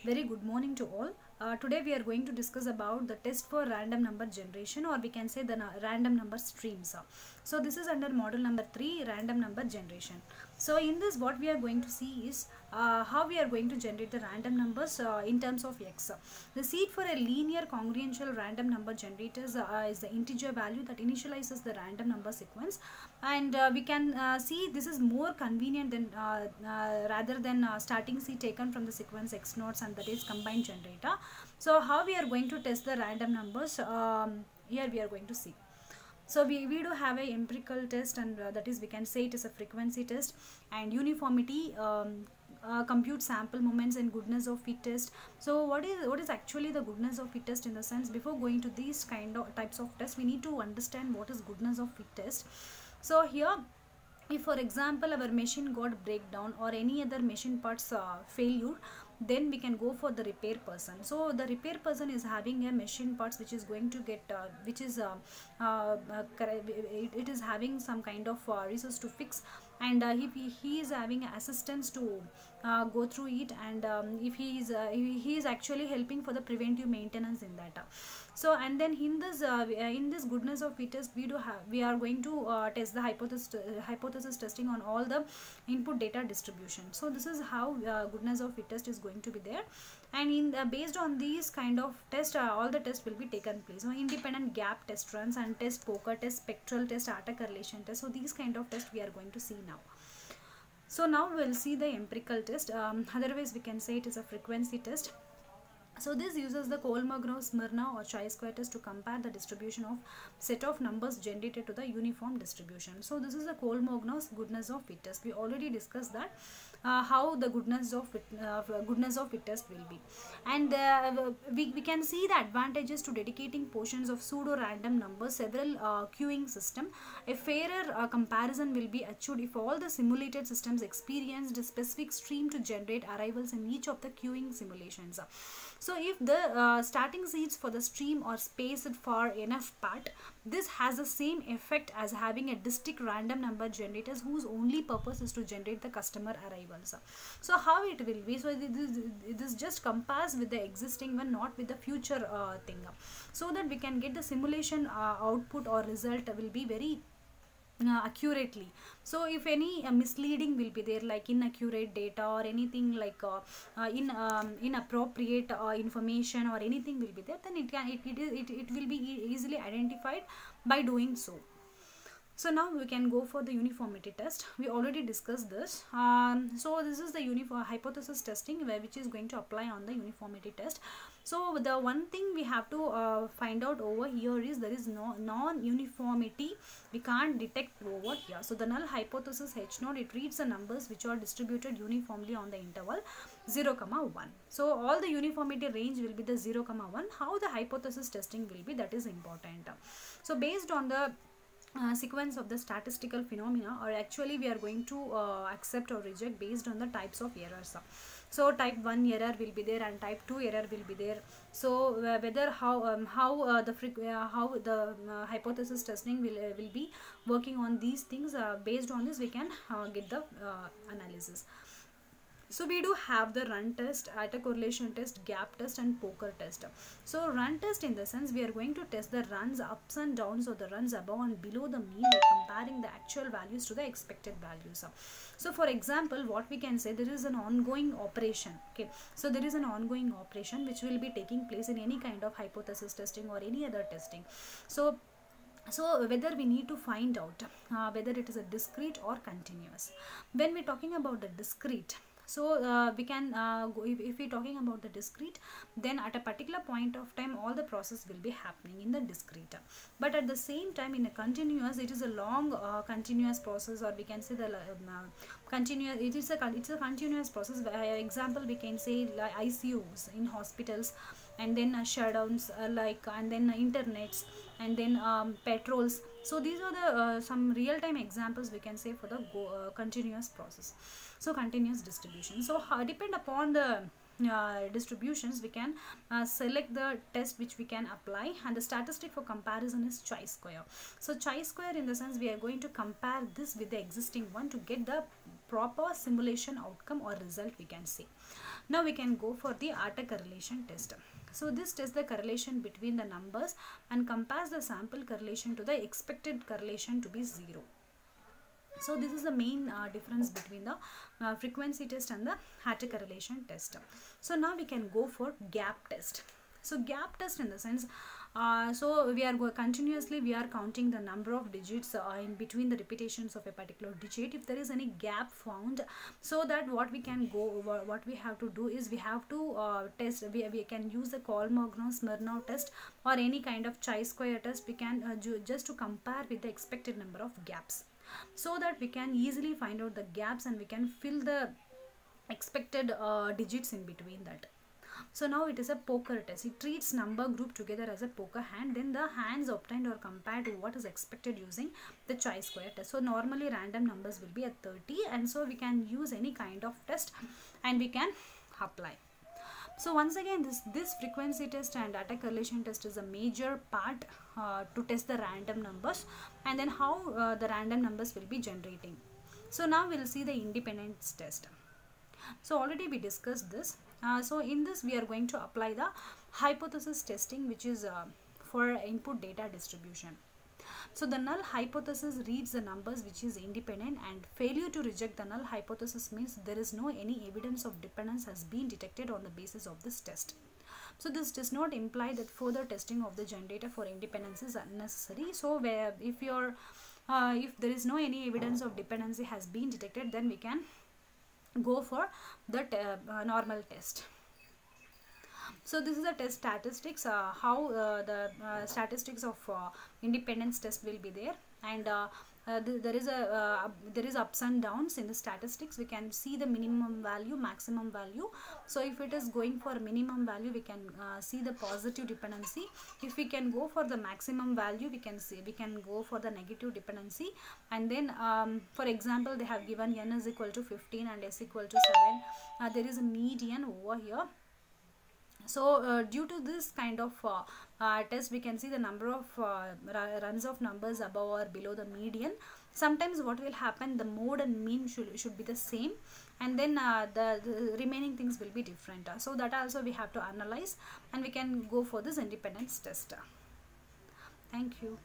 Very good morning to all. Today we are going to discuss about the test for random number generation, or we can say the random number streams. So this is under module number 3, random number generation. So in this what we are going to see is how we are going to generate the random numbers in terms of x. The seed for a linear congruential random number generators is the integer value that initializes the random number sequence, and we can see this is more convenient than rather than starting seed taken from the sequence x nodes, and that is combined generator. So how we are going to test the random numbers, here we are going to see. So we do have a empirical test, and that is we can say it is a frequency test, and uniformity, compute sample moments, and goodness of fit test. So what is actually the goodness of fit test? In the sense, before going to these kind of types of tests, we need to understand what is goodness of fit test. So here, if for example our machine got breakdown or any other machine parts failure, then we can go for the repair person. So the repair person is having a machine parts which is going to get it is having some kind of resource to fix, and he is having assistance to go through it, and if he is actually helping for the preventive maintenance in that. So and then in this goodness of fit test, we are going to test the hypothesis testing on all the input data distribution. So this is how goodness of fit test is going to be there, and in based on these kind of test, all the tests will be taken place. So independent gap test runs and test poker test, spectral test, autocorrelation test. So these kind of tests we are going to see now. So now we'll see the empirical test. Otherwise we can say it is a frequency test. So this uses the Kolmogorov-Smirnov or chi-square test to compare the distribution of set of numbers generated to the uniform distribution. So this is the Kolmogov's goodness of fit test. We already discussed that how the goodness of fit test will be, and we can see the advantages to dedicating portions of pseudo random numbers, several queuing system. A fairer comparison will be achieved if all the simulated systems experienced a specific stream to generate arrivals in each of the queuing simulations. So if the starting seeds for the stream are spaced far enough apart, this has the same effect as having a distinct random number generators whose only purpose is to generate the customer arrivals. So how it will be? So this just compares with the existing one, not with the future thing, so that we can get the simulation output or result will be very accurately. So if any misleading will be there, like inaccurate data or anything like inappropriate information or anything will be there, then it will be easily identified by doing so. So now we can go for the uniformity test. We already discussed this. So this is the hypothesis testing, which is going to apply on the uniformity test. So the one thing we have to find out over here is there is no non-uniformity. We can't detect over here. So the null hypothesis H naught, it reads the numbers which are distributed uniformly on the interval 0, 1. So all the uniformity range will be the 0, 1. How the hypothesis testing will be, that is important. So based on the sequence of the statistical phenomena, or actually we are going to accept or reject based on the types of errors. So type 1 error will be there and type 2 error will be there. So whether how the hypothesis testing will be working on these things, based on this we can get the analysis. So we do have the run test, autocorrelation test, gap test, and poker test. So run test, in the sense we are going to test the runs ups and downs, or the runs above and below the mean by comparing the actual values to the expected values. So for example, what we can say, there is an ongoing operation. Okay, so there is an ongoing operation which will be taking place in any kind of hypothesis testing or any other testing. So whether we need to find out whether it is a discrete or continuous. When we're talking about the discrete, so we can go, if we're talking about the discrete, then at a particular point of time all the process will be happening in the discrete, but at the same time in a continuous, it is a long continuous process, or we can say the continuous, it's a continuous process. Example, we can say like ICUs in hospitals, and then shutdowns, and then internets, and then patrols. So these are the some real-time examples we can say for the continuous process. So continuous distribution. So depend upon the distributions, we can select the test which we can apply, and the statistic for comparison is chi-square. So chi-square, in the sense we are going to compare this with the existing one to get the proper simulation outcome or result, we can say. Now we can go for the autocorrelation test. So this tests the correlation between the numbers and compares the sample correlation to the expected correlation to be 0. So this is the main difference between the frequency test and the autocorrelation test. So now we can go for gap test. So gap test in the sense, so we are continuously we are counting the number of digits in between the repetitions of a particular digit. If there is any gap found, so that what we can go over, what we have to do is we have to test, we can use the Kolmogorov-Smirnov test or any kind of chi-square test. We can just to compare with the expected number of gaps, so that we can easily find out the gaps and we can fill the expected digits in between that. So now it is a poker test. It treats number group together as a poker hand. Then the hands obtained or compared to what is expected using the chi-square test. So normally random numbers will be at 30, and so we can use any kind of test and we can apply. So once again, this frequency test and autocorrelation test is a major part to test the random numbers, and then how the random numbers will be generating. So now we will see the independence test. So already we discussed this. So in this we are going to apply the hypothesis testing, which is for input data distribution. So the null hypothesis reads the numbers which is independent, and failure to reject the null hypothesis means there is no any evidence of dependence has been detected on the basis of this test. So this does not imply that further testing of the generator for independence is unnecessary. So where if there is no any evidence of dependency has been detected, then we can go for the normal test. So this is the test statistics, how the statistics of independence test will be there, and there is ups and downs in the statistics. We can see the minimum value, maximum value. So if it is going for minimum value, we can see the positive dependency. If we can go for the maximum value, we can go for the negative dependency. And then for example, they have given n is equal to 15 and s equal to 7. There is a median over here. So due to this kind of test, we can see the number of runs of numbers above or below the median. Sometimes what will happen, the mode and mean should be the same, and then the remaining things will be different. So that also we have to analyze, and we can go for this independence test. Thank you.